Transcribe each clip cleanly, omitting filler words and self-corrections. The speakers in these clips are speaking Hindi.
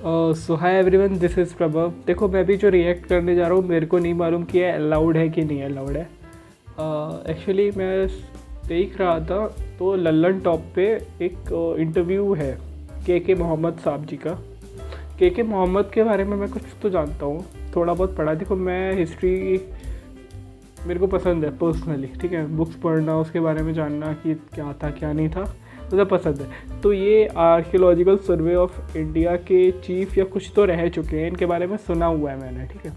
So hi everyone, this is Prabhav. देखो, मैं भी जो रिएक्ट करने जा रहा हूँ मेरे को नहीं मालूम कि ये अलाउड है कि नहीं अलाउड है। एक्चुअली मैं देख रहा था तो लल्लन टॉप पे एक इंटरव्यू है के मोहम्मद साहब जी का। के मोहम्मद के बारे में मैं कुछ तो जानता हूँ, थोड़ा बहुत पढ़ा। देखो, मैं हिस्ट्री मेरे को पसंद है पर्सनली, ठीक है। बुक्स पढ़ना, उसके बारे में जानना कि क्या था क्या नहीं था, मुझे पसंद है। तो ये आर्कियोलॉजिकल सर्वे ऑफ इंडिया के चीफ या कुछ तो रह चुके हैं, इनके बारे में सुना हुआ है मैंने, ठीक है।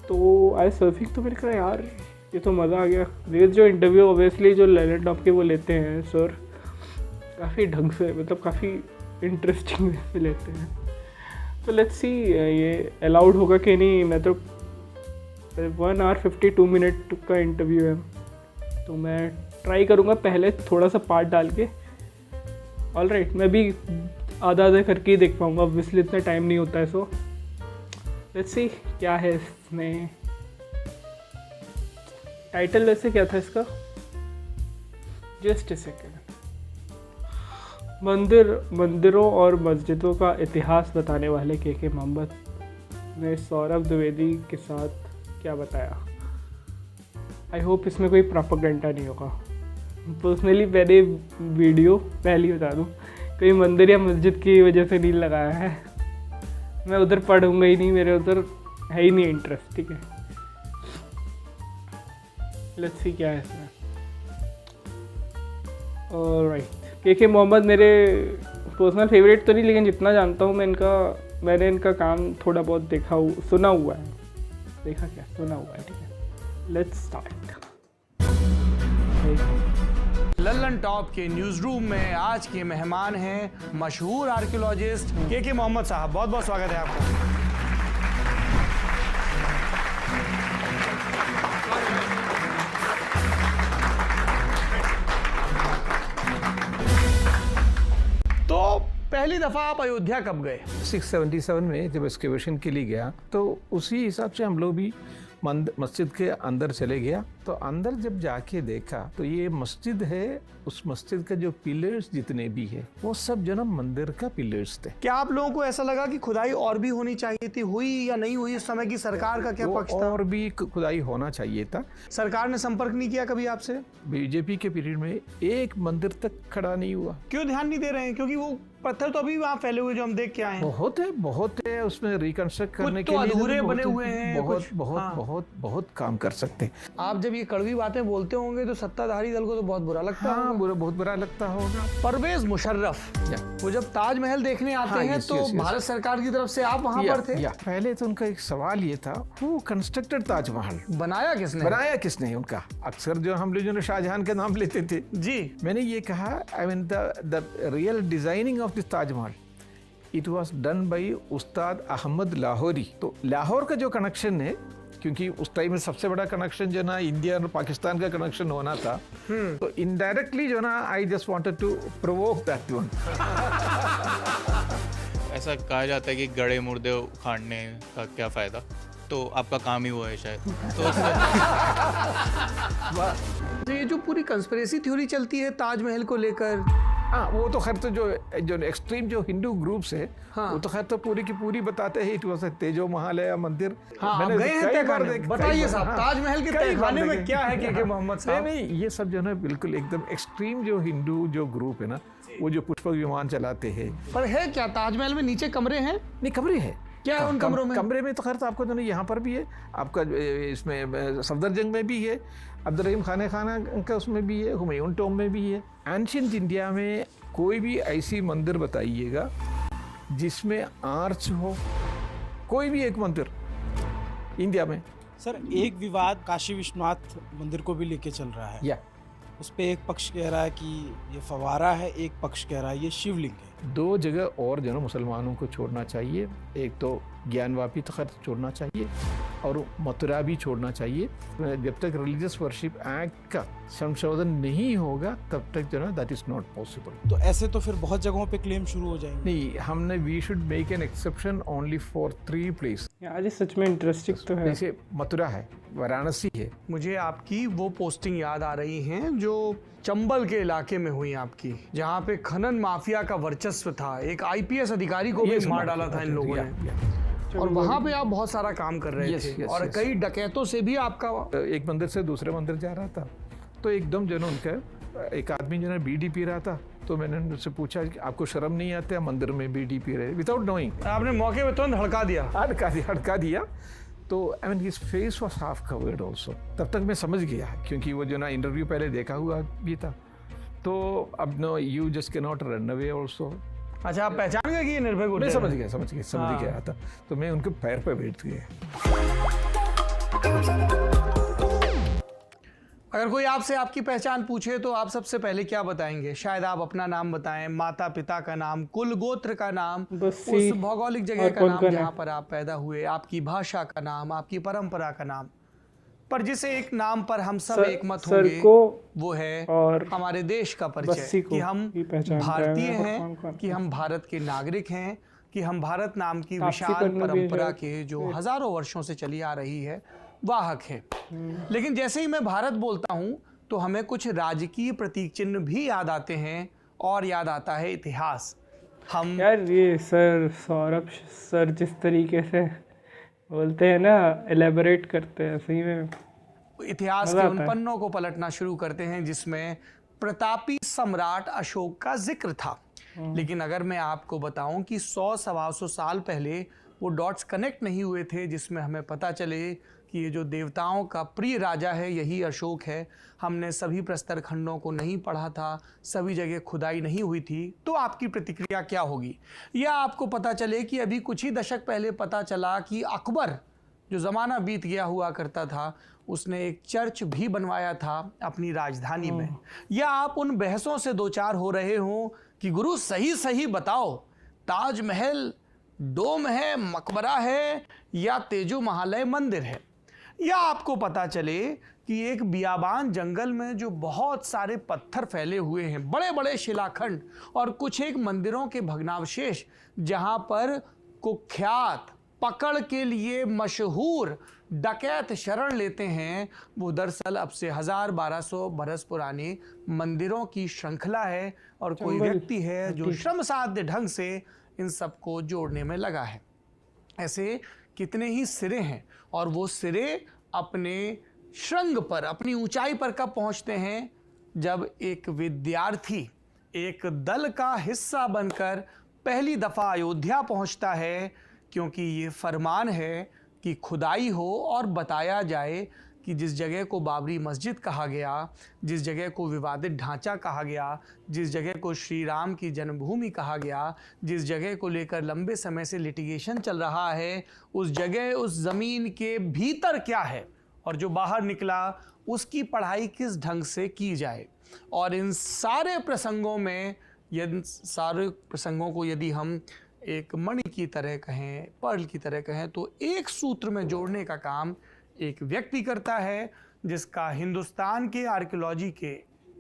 तो आई सर्फिंग तो मेरे को यार ये तो मज़ा आ गया। ये जो इंटरव्यू ऑब्वियसली जो लैंड टॉप के वो लेते हैं सर, काफ़ी ढंग से, मतलब काफ़ी इंटरेस्टिंग वे से लेते हैं। तो लेट्स सी ये अलाउड होगा कि नहीं। मैं तो 1 hour 52 minute का इंटरव्यू है, तो मैं ट्राई करूँगा पहले थोड़ा सा पार्ट डाल के। ऑल राइट, मैं भी आधा करके ही देख पाऊँगा, ऑब्वियसली इतना टाइम नहीं होता है। सो लेट्स सी क्या है इसमें। टाइटल वैसे क्या था इसका, जस्ट ए सेकेंड। मंदिरों और मस्जिदों का इतिहास बताने वाले के मोहम्मद ने सौरभ द्विवेदी के साथ क्या बताया। आई होप इसमें कोई प्रोपेगेंडा नहीं होगा। पर्सनली मैंने वीडियो पहले बता दूँ, कोई मंदिर या मस्जिद की वजह से नहीं लगाया है। मैं उधर पढ़ूंगा ही नहीं, मेरे उधर है ही नहीं इंटरेस्ट, ठीक है। लेट्स सी क्या है इसमें। ऑलराइट, के मोहम्मद मेरे पर्सनल फेवरेट तो नहीं, लेकिन जितना जानता हूँ मैंने इनका काम थोड़ा बहुत सुना हुआ है। देखा क्या, सुना हुआ है, ठीक है। Let's start. लल्लन टॉप के न्यूज रूम में आज के मेहमान हैं मशहूर आर्कियोलॉजिस्ट के मोहम्मद साहब। बहुत बहुत स्वागत है आपका। तो पहली दफा आप अयोध्या कब गए? 677 में जब एक्सकेवेशन के लिए गया, तो उसी हिसाब से हम लोग भी मस्जिद के अंदर चले गया। तो अंदर जब जाके देखा तो ये मस्जिद है, उस मस्जिद का जो पिलर्स जितने भी है वो सब जो ना मंदिर का पिलर्स थे। क्या आप लोगों को ऐसा लगा कि खुदाई और भी होनी चाहिए थी, हुई या नहीं हुई? इस समय की सरकार का क्या पक्ष था? और भी खुदाई होना चाहिए था। सरकार ने संपर्क नहीं किया कभी आपसे? बीजेपी के पीरियड में एक मंदिर तक खड़ा नहीं हुआ। क्यों ध्यान नहीं दे रहे हैं? क्योंकि वो पत्थर तो अभी वहाँ फैले हुए जो हम देख के आए हैं। बहुत है उसमें रिकंस्ट्रक्ट करने के लिए अधूरे बने हुए हैं। बहुत काम कर सकते हैं। आप जब ये कड़वी बातें बोलते होंगे तो सत्ताधारी दल को तो बहुत बुरा लगता है। बहुत बुरा लगता होगा। परवेज मुशर्रफ वो जब ताजमहल देखने आते हैं तो भारत सरकार की तरफ से आप वहाँ पर थे? पहले तो उनका एक सवाल ये था, वो कंस्ट्रक्टेड ताजमहल बनाया किसने? उनका अक्सर जो हम लोग जो शाहजहां के नाम लेते थे जी, मैंने ये कहा, I mean the real designing of this Taj Mahal it was done by उस्ताद अहमद लाहौरी। तो लाहौर का जो कनेक्शन है, क्योंकि उस टाइम में सबसे बड़ा कनेक्शन जो ना इंडिया और पाकिस्तान का कनेक्शन होना था, तो इनडायरेक्टली जो ना I just wanted to provoke that one. ऐसा कहा जाता है कि गड़े मुर्दे उखाड़ने का क्या फायदा, तो आपका काम ही वो है शायद। तो ये जो पूरी कंस्पिरेसी थ्योरी चलती है ताजमहल को लेकर, हाँ, वो तो खैर तो जो एक्सट्रीम जो हिंदू ग्रुप्स है, हाँ, वो तो खैर तो पूरी की पूरी बताते हैं। इट वाज तेजो महल है मंदिर। हाँ, मैंने गए हैं तहखाने। बताइए साहब, ताजमहल के तहखाने में क्या है के मोहम्मद साहब? नहीं, ये सब जो है बिल्कुल एकदम एक्सट्रीम जो हिंदू जो ग्रुप है ना, वो जो पुष्पक विमान चलाते हैं। पर है क्या ताजमहल में नीचे कमरे हैं? नहीं, कमरे हैं। क्या है उन कमरों में? कमरे में तो खैर तो आपको तो यहाँ पर भी है, आपका इसमें सफदरजंग में भी है, अब्दुर्रहीम खाना का उसमें भी है, हुमायूं टॉम में भी है। एंशिएंट इंडिया में कोई भी ऐसी मंदिर बताइएगा जिसमें आर्च हो, कोई भी एक मंदिर इंडिया में। सर, एक विवाद काशी विश्वनाथ मंदिर को भी लेके चल रहा है। उस पे एक पक्ष कह रहा है कि ये फवारा है, एक पक्ष कह रहा है ये शिवलिंग है। दो जगह और जो मुसलमानों को छोड़ना चाहिए, एक तो ज्ञानवापी तखत छोड़ना चाहिए और मथुरा भी छोड़ना चाहिए। जब तक रिलीजियस वर्शिप एक्ट का संशोधन नहीं होगा तब तक जो ना दैट इज नॉट पॉसिबल। तो ऐसे तो फिर बहुत जगहों पे क्लेम शुरू हो जाएंगे। नहीं, हमने we should make an exception only for 3 place. यार सच में इंटरेस्टिंग तो है। जैसे मथुरा है, वाराणसी है। मुझे आपकी वो पोस्टिंग याद आ रही हैं जो चंबल के इलाके में हुई आपकी, जहाँ पे खनन माफिया का वर्चस्व था, एक आईपीएस अधिकारी को भी मार डाला था इन लोगों ने, और वहाँ पे आप बहुत सारा काम कर रहे थे और कई डकैतों से भी आपका। एक मंदिर से दूसरे मंदिर जा रहा था तो एकदम जो है उनका एक आदमी जो है बीड़ी पी रहा था, तो मैंने उनसे पूछा कि आपको शर्म नहीं आता मंदिर में बीड़ी पी रहे, विदाउट नोइंग। आपने मौके पे तुरंत हड़का दिया। तो I mean his face was half covered also. तब तक मैं समझ गया क्योंकि वो जो ना इंटरव्यू पहले देखा हुआ भी था। तो अब no you just can not run away also. अच्छा, आप पहचान गए कि ये निर्भय गुट? मैं समझ गया था। तो मैं उनके पैर पे बैठ गया। अगर कोई आपसे आपकी पहचान पूछे तो आप सबसे पहले क्या बताएंगे? शायद आप अपना नाम बताएं, माता पिता का नाम, कुल गोत्र का नाम, उस भौगोलिक जगह का नाम जहाँ पर आप पैदा हुए, आपकी भाषा का नाम, आपकी परंपरा का नाम। पर जिसे एक नाम पर हम सब एक मत होंगे वो है और हमारे देश का परिचय, कि हम भारतीय हैं, कि हम भारत के नागरिक हैं, कि हम भारत नाम की विशाल परंपरा के जो हजारों वर्षों से चली आ रही है वाहक है। लेकिन जैसे ही मैं भारत बोलता हूं तो हमें कुछ राजकीय प्रतीक चिन्ह भी याद आते हैं और याद आता है इतिहास। हम यार ये सर सौरभ सर जिस तरीके से बोलते हैं ना, एलेबोरेट करते हैं, सही में इतिहास के उन पन्नों को पलटना शुरू करते हैं जिसमें प्रतापी सम्राट अशोक का जिक्र था। लेकिन अगर मैं आपको बताऊं कि 100-125 साल पहले वो डॉट्स कनेक्ट नहीं हुए थे जिसमें हमें पता चले कि ये जो देवताओं का प्रिय राजा है यही अशोक है, हमने सभी प्रस्तर खंडों को नहीं पढ़ा था, सभी जगह खुदाई नहीं हुई थी, तो आपकी प्रतिक्रिया क्या होगी? या आपको पता चले कि अभी कुछ ही दशक पहले पता चला कि अकबर, जो ज़माना बीत गया हुआ करता था, उसने एक चर्च भी बनवाया था अपनी राजधानी में। या आप उन बहसों से दो चार हो रहे हों कि गुरु सही सही बताओ, ताजमहल डोम है, मकबरा है, या तेजो महालय मंदिर है? या आपको पता चले कि एक बियाबान जंगल में जो बहुत सारे पत्थर फैले हुए हैं, बड़े बड़े शिलाखंड और कुछ एक मंदिरों के भग्नावशेष, जहां पर कुख्यात पकड़ के लिए मशहूर डकैत शरण लेते हैं, वो दरअसल अब से 1000-1200 बरस पुराने मंदिरों की श्रृंखला है और कोई व्यक्ति है जो श्रमसाध्य ढंग से इन सबको जोड़ने में लगा है। ऐसे कितने ही सिरे हैं और वो सिरे अपने श्रृंग पर, अपनी ऊंचाई पर कब पहुंचते हैं? जब एक विद्यार्थी एक दल का हिस्सा बनकर पहली दफा अयोध्या पहुंचता है, क्योंकि ये फरमान है कि खुदाई हो और बताया जाए कि जिस जगह को बाबरी मस्जिद कहा गया, जिस जगह को विवादित ढांचा कहा गया, जिस जगह को श्री राम की जन्मभूमि कहा गया, जिस जगह को लेकर लंबे समय से लिटिगेशन चल रहा है, उस जगह, उस ज़मीन के भीतर क्या है और जो बाहर निकला उसकी पढ़ाई किस ढंग से की जाए। और इन सारे प्रसंगों में, सारे प्रसंगों को यदि हम एक मणि की तरह कहें, पर्ल की तरह कहें, तो एक सूत्र में जोड़ने का काम एक व्यक्ति करता है जिसका हिंदुस्तान के आर्कियोलॉजी के,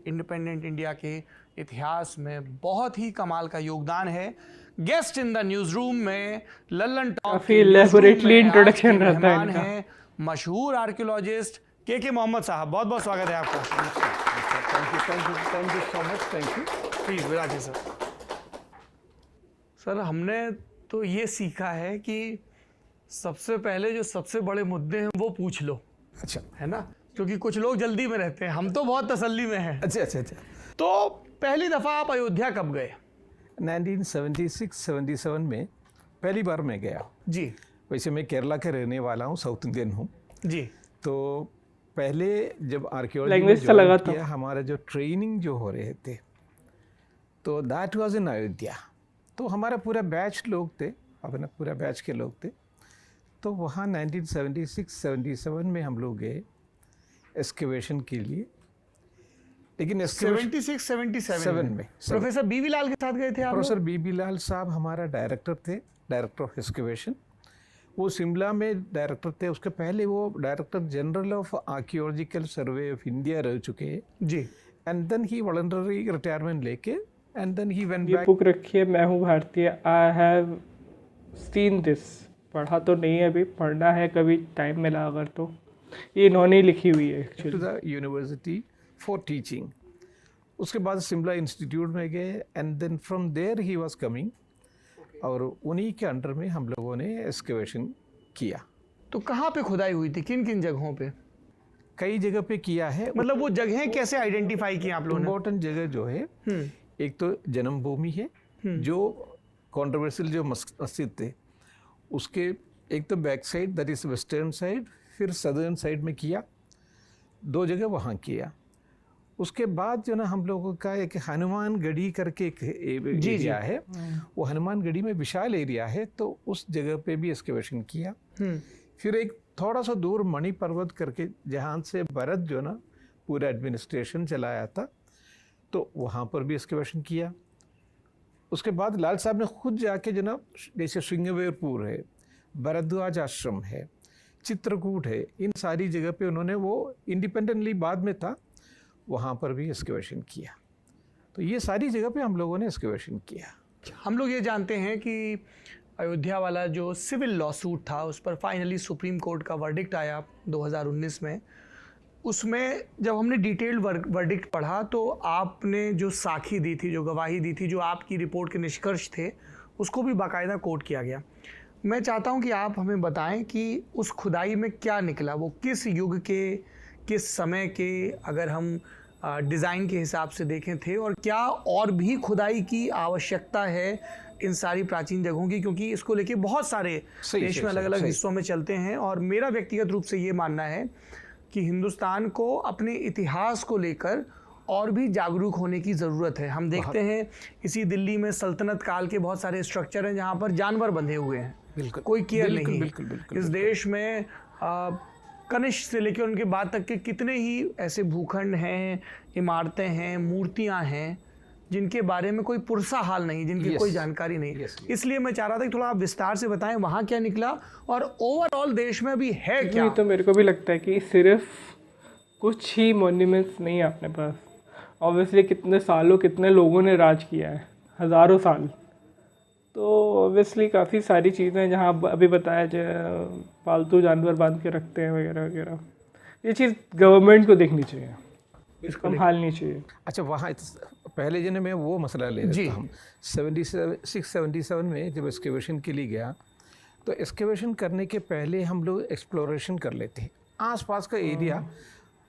इंडिपेंडेंट इंडिया के इतिहास में बहुत ही कमाल का योगदान है। Guest in the news room में लल्लन टॉप काफी इलैबोरेटली इंट्रोडक्शन रहता है इनका। मशहूर आर्कियोलॉजिस्ट के मोहम्मद साहब, बहुत बहुत स्वागत है आपका। Thank you so much, thank you. Please विराजिए सर। सर, हमने तो ये सीखा है कि सबसे पहले जो सबसे बड़े मुद्दे हैं वो पूछ लो। अच्छा, है ना? क्योंकि कुछ लोग जल्दी में रहते हैं, हम तो बहुत तसल्ली में हैं। अच्छा। तो पहली दफ़ा आप अयोध्या कब गए? 1976-77 में पहली बार मैं गया जी। वैसे मैं केरला के रहने वाला हूँ, साउथ इंडियन हूँ जी। तो पहले जब आर्कियोलॉजी लैंग्वेज से लगा था, हमारा जो ट्रेनिंग जो हो रहे थे, तो दैट वाज इन अयोध्या। तो हमारा पूरा बैच लोग थे, अपना पूरा बैच के लोग थे। तो वहाँ 1976-77 में हम लोग गए एक्सकेवेशन के लिए। लेकिन 76-77 में प्रोफेसर बीबी लाल के साथ गए थे आप? प्रोफेसर बीबी लाल साहब हमारा डायरेक्टर थे, डायरेक्टर ऑफ एक्सकेवेशन। वो शिमला में डायरेक्टर थे, उसके पहले वो director general of archaeological survey of India रह चुके हैं जी। एंड देन ही वॉलंटरी रिटायरमेंट लेके एंड देन ही वेंट बैक। बुक रखी है, मैं हूँ भारतीय, आई हैव सीन दिस। पढ़ा तो नहीं है, अभी पढ़ना है कभी टाइम मिला अगर तो। ये इन्होंने लिखी हुई है actually. To the university for teaching. उसके बाद शिमला इंस्टीट्यूट में गए and then from there he was coming, और उन्हीं के अंडर में हम लोगों ने एक्सकेवेशन किया। तो कहाँ पे खुदाई हुई थी, किन किन जगहों पे? कई जगह पे किया है। मतलब वो जगहें कैसे आइडेंटिफाई की आप लोगों ने? इम्पोर्टेंट जगह जो है, एक तो जन्मभूमि है, जो कंट्रोवर्शियल जो मस्जिद थे उसके एक तो back side that is western side, फिर सदर्न साइड में किया, 2 जगह वहाँ किया। उसके बाद जो ना हम लोगों का एक हनुमान गढ़ी करके एक एरिया है, वो हनुमान गढ़ी में विशाल एरिया है, तो उस जगह पे भी एक्सकेवेशन किया। फिर एक थोड़ा सा दूर मणि पर्वत करके, जहाँ से भरत जो ना पूरा एडमिनिस्ट्रेशन चलाया था, तो वहाँ पर भी एक्सकेवेशन किया। उसके बाद लाल साहब ने खुद जाके जो ना, जैसे सिंगवेरपुर है, भरद्वाज आश्रम है, चित्रकूट है, इन सारी जगह पे उन्होंने वो इंडिपेंडेंटली बाद में था, वहाँ पर भी एक्सकेवेशन किया। तो ये सारी जगह पे हम लोगों ने एक्सकेवेशन किया। हम लोग ये जानते हैं कि अयोध्या वाला जो सिविल लॉ सूट था, उस पर फाइनली सुप्रीम कोर्ट का वर्डिक्ट आया 2019 में। उसमें जब हमने डिटेल्ड वर्डिक्ट पढ़ा तो आपने जो साखी दी थी, जो गवाही दी थी, जो आपकी रिपोर्ट के निष्कर्ष थे, उसको भी बाकायदा कोट किया गया। मैं चाहता हूं कि आप हमें बताएं कि उस खुदाई में क्या निकला, वो किस युग के, किस समय के, अगर हम डिज़ाइन के हिसाब से देखें थे, और क्या और भी खुदाई की आवश्यकता है इन सारी प्राचीन जगहों की, क्योंकि इसको लेके बहुत सारे देश में अलग अलग हिस्सों में चलते हैं। और मेरा व्यक्तिगत रूप से ये मानना है कि हिंदुस्तान को अपने इतिहास को लेकर और भी जागरूक होने की ज़रूरत है। हम देखते हैं इसी दिल्ली में सल्तनत काल के बहुत सारे स्ट्रक्चर हैं जहाँ पर जानवर बंधे हुए हैं, बिल्कुल, कोई केयर नहीं। बिल्कुल, इस देश में कनिष्क से लेकर उनके बाद तक के कितने ही ऐसे भूखंड हैं, इमारतें हैं, मूर्तियां हैं, जिनके बारे में कोई पुरसा हाल नहीं, जिनकी कोई जानकारी नहीं। इसलिए मैं चाह रहा था कि थोड़ा आप विस्तार से बताएं वहाँ क्या निकला और ओवरऑल देश में भी है क्या। तो मेरे को भी लगता है कि सिर्फ कुछ ही मॉन्यूमेंट्स नहीं है अपने पास। ऑब्वियसली कितने सालों, कितने लोगों ने राज किया है, हज़ारों साल। तो ऑब्वियसली काफ़ी सारी चीज़ें हैं जहाँ अभी बताया जाए, पालतू जानवर बांध के रखते हैं वगैरह वगैरह। ये चीज़ गवर्नमेंट को देखनी चाहिए, इसको संभालनी चाहिए। अच्छा, वहाँ पहले जने में वो मसला ले रहे थे हम। 76-77 में जब एक्सकेवेशन के लिए गया, तो एक्सकेवेशन करने के पहले हम लोग एक्सप्लोरेशन कर लेते हैं, आसपास का एरिया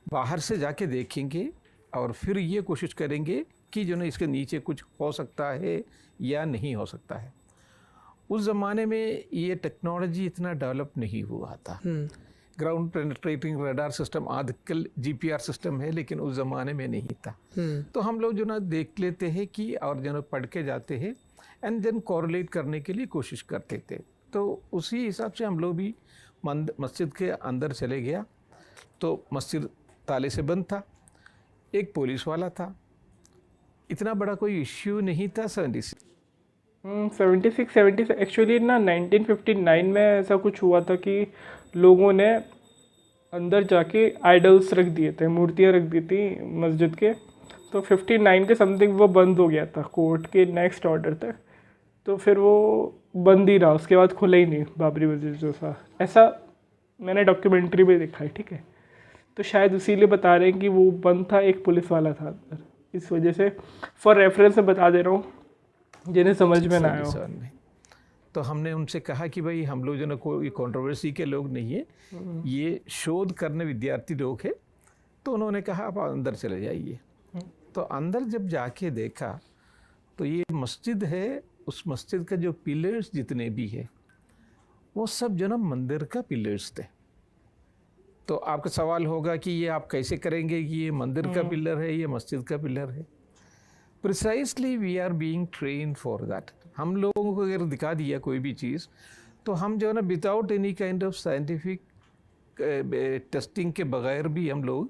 बाहर से जाके देखेंगे और फिर ये कोशिश करेंगे कि जो ना इसके नीचे कुछ हो सकता है या नहीं हो सकता है। उस ज़माने में ये टेक्नोलॉजी इतना डेवलप नहीं हुआ था। ग्राउंड पेनिट्रेटिंग रडार सिस्टम, आजकल जीपीआर सिस्टम है, लेकिन उस ज़माने में नहीं था। तो हम लोग जो ना देख लेते हैं कि, और जो ना पढ़ के जाते हैं एंड देन कोरिलेट करने के लिए कोशिश करते थे। तो उसी हिसाब से हम लोग भी मस्जिद के अंदर चले गया, तो मस्जिद ताले से बंद था, एक पुलिस वाला था, इतना बड़ा कोई इश्यू नहीं था। 76 एक्चुअली ना 1959 में ऐसा कुछ हुआ था कि लोगों ने अंदर जाके आइडल्स रख दिए थे, मूर्तियाँ रख दी थी मस्जिद के। तो 59 के समथिंग वो बंद हो गया था कोर्ट के नेक्स्ट ऑर्डर तक। तो फिर वो बंद ही रहा, उसके बाद खुला ही नहीं बाबरी मस्जिद जो था। ऐसा मैंने डॉक्यूमेंट्री में देखा है, ठीक है। तो शायद इसीलिए बता रहे हैं कि वो बंद था, एक पुलिस वाला था अंदर, इस वजह से फॉर रेफरेंस में बता दे रहा हूँ जिन्हें समझ में ना आया। तो हमने उनसे कहा कि भाई हम लोग जो ना कोई कंट्रोवर्सी के लोग नहीं है, ये शोध करने विद्यार्थी लोग हैं। तो उन्होंने कहा आप अंदर चले जाइए। तो अंदर जब जाके देखा तो ये मस्जिद है, उस मस्जिद का जो पिलर्स जितने भी है वो सब जो ना मंदिर का पिलर्स थे। तो आपका सवाल होगा कि ये आप कैसे करेंगे कि ये मंदिर का पिलर है, ये मस्जिद का पिलर है। Precisely we are being train for that. हम लोगों को अगर दिखा दिया कोई भी चीज़, तो हम जो है ना without any kind of scientific testing के बगैर भी हम लोग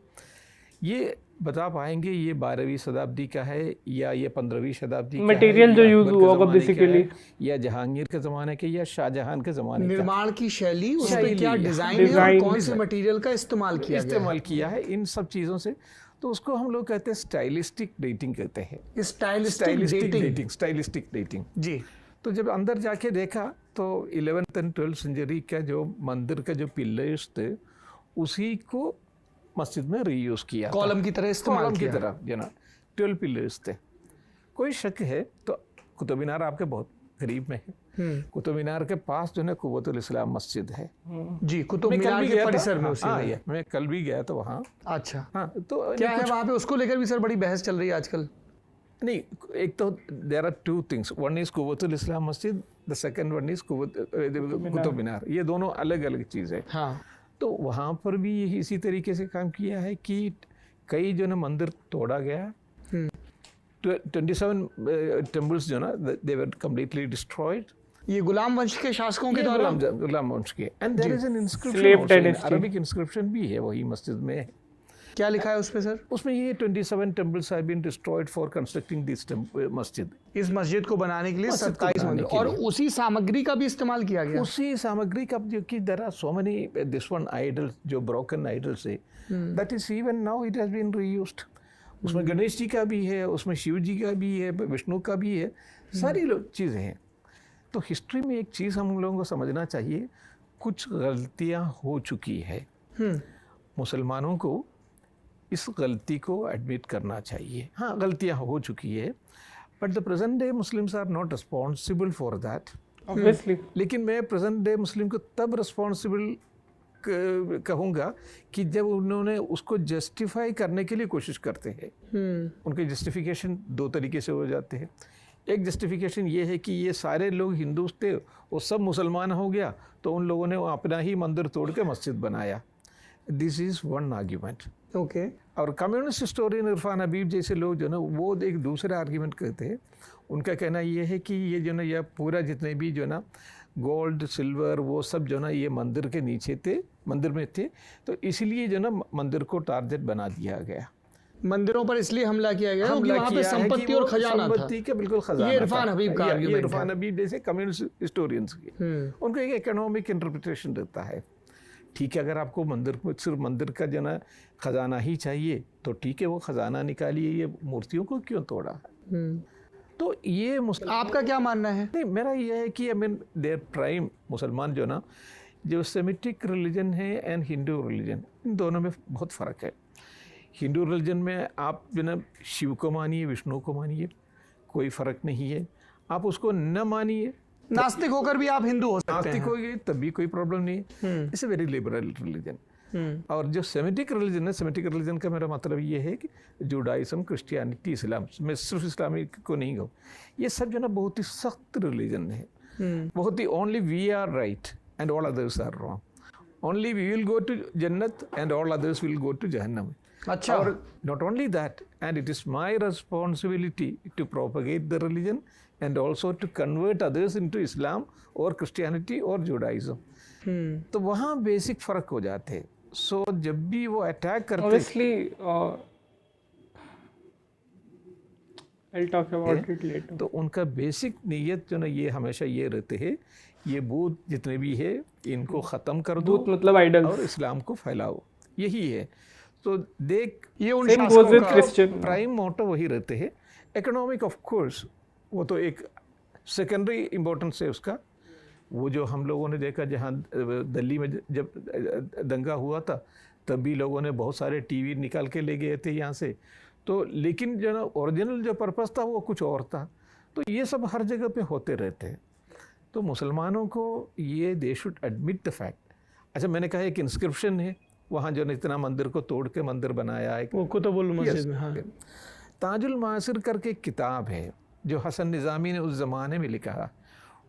ये बता पाएंगे ये 12वीं शताब्दी का है या ये 15वीं शताब्दी का मटेरियल जो यूज हुआ होगा बेसिकली, या जहांगीर के ज़माने के या शाहजहां के ज़माने का, निर्माण की शैली, उसमें क्या डिज़ाइन है और कौन से मटेरियल का इस्तेमाल किया है, इन सब चीज़ों से। तो उसको हम लोग कहते हैं स्टाइलिस्टिक डेटिंग कहते हैं। स्टाइलिस्टिक डेटिंग जी। तो जब अंदर जाके देखा तो 11th and 12th सेंचुरी का जो मंदिर का जो पिलर्स थे उसी को मस्जिद में रीयूज किया, कॉलम की तरह इस्तेमाल किया, की तरह जना 12 पिलर्स थे। कोई शक है तो कुतुब मीनार आपके बहुत करीब में है। कुतुब मीनार के पास जो है कुव्वतुल इस्लाम मस्जिद है जी, कुतुब मीनार के परिसर में उसी में। मैं कल भी गया था वहाँ। अच्छा, हाँ, तो क्या है वहाँ पे, उसको लेकर भी सर बड़ी बहस चल रही है आजकल। नहीं, एक तो there are two things, one is Quwwatul Islam मस्जिद, the second one is Qutub Minar. ये दोनों अलग अलग चीज़ है। हाँ, तो वहाँ पर भी यही इसी तरीके से काम किया है कि कई जो ना मंदिर तोड़ा गया, 27 टेम्पल्स जो ना दे वर कंप्लीटली डिस्ट्रॉयड। ये गुलाम वंश के शासकों के द्वारा, गुलाम वंश के। And there is an inscription, Arabic inscription भी है वही मस्जिद में। क्या लिखा है उस पे सर? उसमें ये 27 temples have been destroyed for constructing this मस्जिद। इस मस्जिद को बनाने के लिए 27 मंदिर, और उसी सामग्री का भी इस्तेमाल किया गया। उसी सामग्री का, जो कि there are so many this one idols, जो ब्रोकन आइडल्स है, that is even now it has been reused. उसमें गणेश जी का भी है, उसमें शिव जी का भी है, विष्णु का भी है, सारी चीज़ें हैं। तो हिस्ट्री में एक चीज़ हम लोगों को समझना चाहिए, कुछ गलतियां हो चुकी है। मुसलमानों को इस गलती को एडमिट करना चाहिए। हाँ, गलतियां हो चुकी है, but the present day Muslims are not responsible for that, obviously. लेकिन मैं प्रेजेंट डे मुस्लिम को तब रिस्पॉन्सिबल कहूँगा कि जब उन्होंने उसको जस्टिफाई करने के लिए कोशिश करते हैं। उनके जस्टिफिकेशन दो तरीके से हो जाते हैं। एक जस्टिफिकेशन ये है कि ये सारे लोग हिंदू थे, वो सब मुसलमान हो गया, तो उन लोगों ने अपना ही मंदिर तोड़ के मस्जिद बनाया। This is one argument. Okay. और कम्युनिस्ट हिस्टोरियन इरफान हबीब जैसे लोग जो ना, वो एक दूसरा आर्ग्यूमेंट कहते हैं। उनका कहना ये है कि ये जो ना, यह पूरा जितने भी जो ना गोल्ड सिल्वर वो सब जो ना ये मंदिर के नीचे थे, मंदिर में थे, तो इसलिए जो ना मंदिर को टारगेट बना दिया गया। मंदिरों पर इसलिए हमला किया गया क्योंकि वहाँ पे संपत्ति और खजाना था। संपत्ति का बिल्कुल खजाना। ये इरफान हबीब का आर्ग्यूमेंट है। इरफान हबीब जैसे कम्युनिस्ट हिस्टोरियंस की उनका एक इकोनॉमिक इंटरप्रिटेशन रहता है। ठीक है, अगर आपको मंदिर में सिर्फ मंदिर का जो ना खजाना ही चाहिए तो ठीक है, वो खजाना निकालिए, ये मूर्तियों को क्यों तोड़ा है? तो ये आपका क्या मानना है? नहीं, मेरा ये है कि आई मीन देयर प्राइम मुसलमान जो ना, जो सेमिटिक रिलीजन है एंड हिंदू रिलीजन, इन दोनों में बहुत फ़र्क है। हिंदू रिलीजन में आप जो ना शिव को मानिए, विष्णु को मानिए, कोई फ़र्क नहीं है। आप उसको न मानिए, नास्तिक होकर भी आप हिंदू हो सकते हैं। नास्तिक होगी तब भी कोई प्रॉब्लम नहीं है। It's a very liberal religion. और जो सेमिटिक रिलीजन है, सेमिटिक रिलीजन का मेरा मतलब ये है कि जुडाइज्म, क्रिश्चियनिटी, इस्लाम, मैं सिर्फ इस्लामिक को नहीं कहूँ, ये सब जो ना बहुत ही सख्त रिलीजन है। बहुत ही only we are right and all others are wrong. Only we will go to जन्नत and all others will go to जहन्नम। अच्छा। और not only that, and it is my responsibility to propagate the religion and also to convert others into Islam or Christianity or Judaism. तो वहाँ बेसिक फ़र्क हो जाते हैं। सो जब भी वो अटैक करते हैं, obviously I'll talk about it later. तो उनका बेसिक नीयत जो ना ये हमेशा ये रहते हैं, ये बूत जितने भी है इनको ख़त्म कर दो, बूत मतलब आइडल, और इस्लाम को फैलाओ, यही है। तो देख, ये उन शासकों का प्राइम मोटो वही रहते हैं। इकोनॉमिक ऑफ कोर्स वो तो एक सेकेंडरी इम्पोर्टेंस है उसका। वो जो हम लोगों ने देखा जहाँ दिल्ली में जब दंगा हुआ था, तब भी लोगों ने बहुत सारे टीवी निकाल के ले गए थे यहाँ से। तो लेकिन जो ना ओरिजिनल जो पर्पस था वो कुछ और था। तो ये सब हर जगह पे होते रहते हैं। तो मुसलमानों को ये they should admit the fact. अच्छा, मैंने कहा एक इंस्क्रिप्शन है वहाँ जो इतना मंदिर को तोड़ के मंदिर बनाया है, वो कुतुबुल मस्जिद में। हाँ। ताजुल मासिर करके किताब है जो हसन निज़ामी ने उस ज़माने में लिखा है,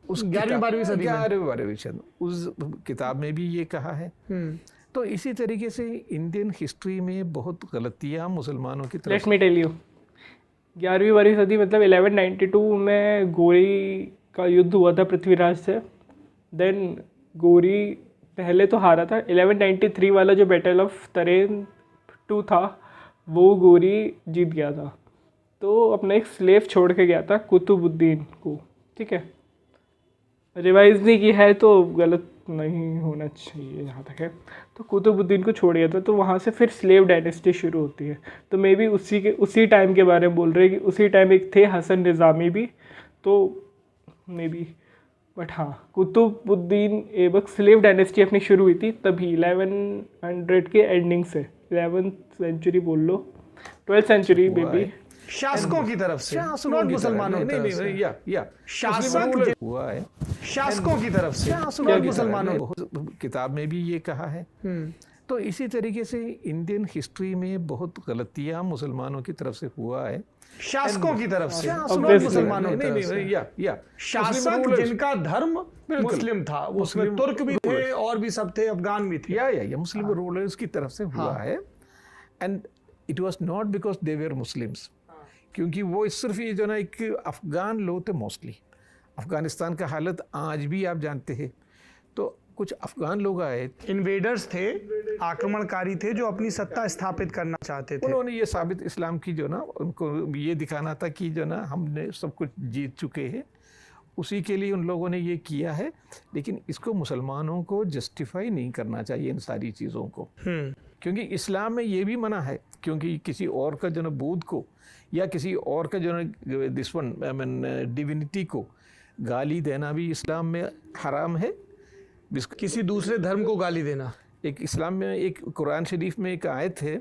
उस 11वीं-12वीं सदी में, 11वीं सदी, उस किताब में भी ये कहा है। तो इसी तरीके से इंडियन हिस्ट्री में बहुत गलतियाँ मुसलमानों की तरफ। लेट मी टेल यू, 11वीं सदी मतलब 1192 में गोरी का युद्ध हुआ था पृथ्वीराज से। देन गोरी पहले तो हारा था। 1193 वाला जो बैटल ऑफ तरेन 2 था, वो गोरी जीत गया था। तो अपना एक स्लेव छोड़ के गया था कुतुबुद्दीन को, ठीक है। रिवाइज नहीं की है तो गलत नहीं होना चाहिए जहाँ तक है। तो कुतुबुद्दीन को छोड़ गया था, तो वहाँ से फिर स्लेव डायनेस्टी शुरू होती है। तो मे बी उसी टाइम के बारे में बोल रहे हैं कि उसी टाइम एक थे हसन निज़ामी भी, तो मे बी। बट हाँ, कुतुबुद्दीन ऐबक स्लेव डायनेस्टी अपनी शुरू हुई थी तभी 1100 के एंडिंग से, 11th सेंचुरी बोल लो, 12th सेंचुरी मे बी। शासकों की तरफ से, शासकों नॉट की मुसलमानों की तरफ से। या शासक हुआ है शासकों की तरफ से, शासकों नॉट की मुसलमानों। बहुत किताब में भी ये कहा है। तो इसी तरीके से इंडियन हिस्ट्री में बहुत गलतियां मुसलमानों की तरफ से हुआ है, शासकों की तरफ से, शासकों नॉट की मुसलमानों की नहीं, तरफ से। या शासक जिनका धर्म मुस्लिम था, उसमें तुर्क भी थे और भी सब थे, अफगान भी थे। या मुस्लिम रूलर्स की तरफ से हुआ है। And it was not because they were Muslims, क्योंकि वो सिर्फ ये जो ना एक अफगान लोग थे मोस्टली। अफगानिस्तान का हालत आज भी आप जानते हैं। तो कुछ अफगान लोग आए, इन्वेडर्स थे, आक्रमणकारी थे जो अपनी सत्ता स्थापित करना चाहते थे। उन्होंने ये साबित इस्लाम की जो ना, उनको ये दिखाना था कि जो ना हमने सब कुछ जीत चुके हैं, उसी के लिए उन लोगों ने ये किया है। लेकिन इसको मुसलमानों को जस्टिफाई नहीं करना चाहिए इन सारी चीज़ों को, क्योंकि इस्लाम में ये भी मना है, क्योंकि किसी और का जो ना बुत को या किसी और का जो ना this one I mean divinity को गाली देना भी इस्लाम में हराम है। किसी दूसरे धर्म को गाली देना, एक इस्लाम में एक कुरान शरीफ में एक आयत है,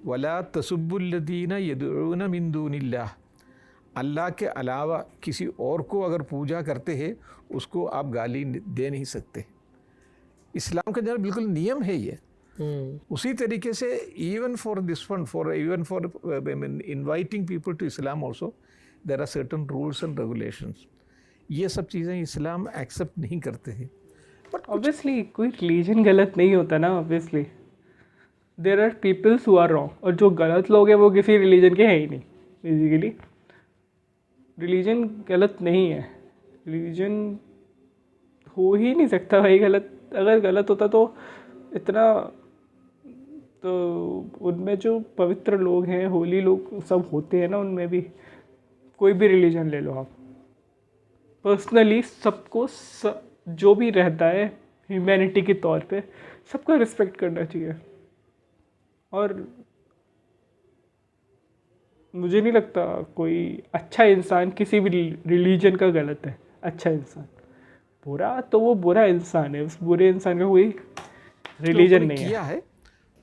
वला तसुब्बुल्लदीना यदऊना मिन दूनिल्लाह, अल्लाह के अलावा किसी और को अगर पूजा करते हैं उसको आप गाली दे नहीं सकते। इस्लाम का जो बिल्कुल नियम है ये। उसी तरीके से even for this one, for even for inviting people to Islam also there are certain rules and regulations. ये सब चीज़ें इस्लाम एक्सेप्ट नहीं करते हैं। बट ऑब्वियसली कोई रिलीजन गलत नहीं होता ना, obviously there are peoples who are wrong, और जो गलत लोग हैं वो किसी रिलीजन के हैं ही नहीं। बेसिकली रिलीजन गलत नहीं है, रिलीजन हो ही नहीं सकता भाई गलत। अगर गलत होता तो इतना, तो उनमें जो पवित्र लोग हैं, होली लोग सब होते हैं ना, उनमें भी कोई भी रिलीजन ले लो आप, पर्सनली सबको जो भी रहता है ह्यूमैनिटी के तौर पे सबका रिस्पेक्ट करना चाहिए। और मुझे नहीं लगता कोई अच्छा इंसान किसी भी रिलीजन का गलत है। अच्छा इंसान, बुरा तो वो बुरा इंसान है, उस बुरे इंसान का कोई रिलीजन नहीं है।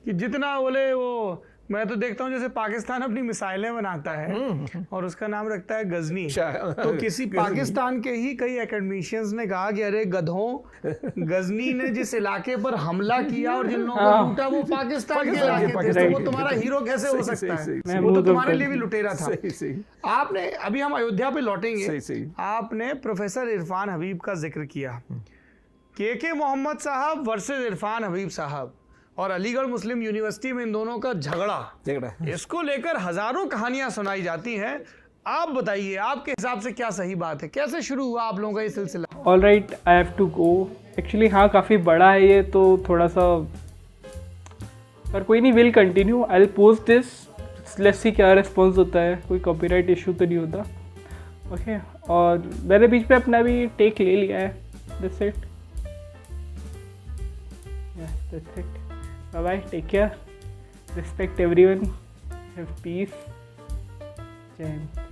कि जितना बोले वो, मैं तो देखता हूँ जैसे पाकिस्तान अपनी मिसाइलें बनाता है और उसका नाम रखता है गजनी। तो किसी पाकिस्तान के ही कई एकेडमिशियंस ने कहा कि अरे गधों, गजनी ने जिस इलाके पर हमला किया और जिन लोगों को लूटा वो पाकिस्तान के इलाके थे, तो वो तुम्हारा हीरो कैसे हो सकता है? वो तो तुम्हारे लिए भी लुटेरा था। आपने, अभी हम अयोध्या पे लौटेंगे, आपने प्रोफेसर इरफान हबीब का जिक्र किया। के मोहम्मद साहब वर्सेस इरफान हबीब साहब और अलीगढ़ मुस्लिम यूनिवर्सिटी में इन दोनों का झगड़ा, इसको लेकर हजारों कहानियां सुनाई जाती हैं। आप बताइए, आपके हिसाब से क्या सही बात है, कैसे शुरू हुआ आप लोगों का ये सिलसिला? All right, I have to go. Actually हाँ, काफ़ी बड़ा है ये, तो थोड़ा सा, पर कोई नहीं, will continue. I will post this, let's see क्या रिस्पॉन्स होता है, कोई कॉपीराइट इशू तो नहीं होता। ओके, और मैंने बीच में अपना भी टेक ले लिया है। That's it, that's it. Bye bye, take care, respect everyone, have peace, Jai Hind.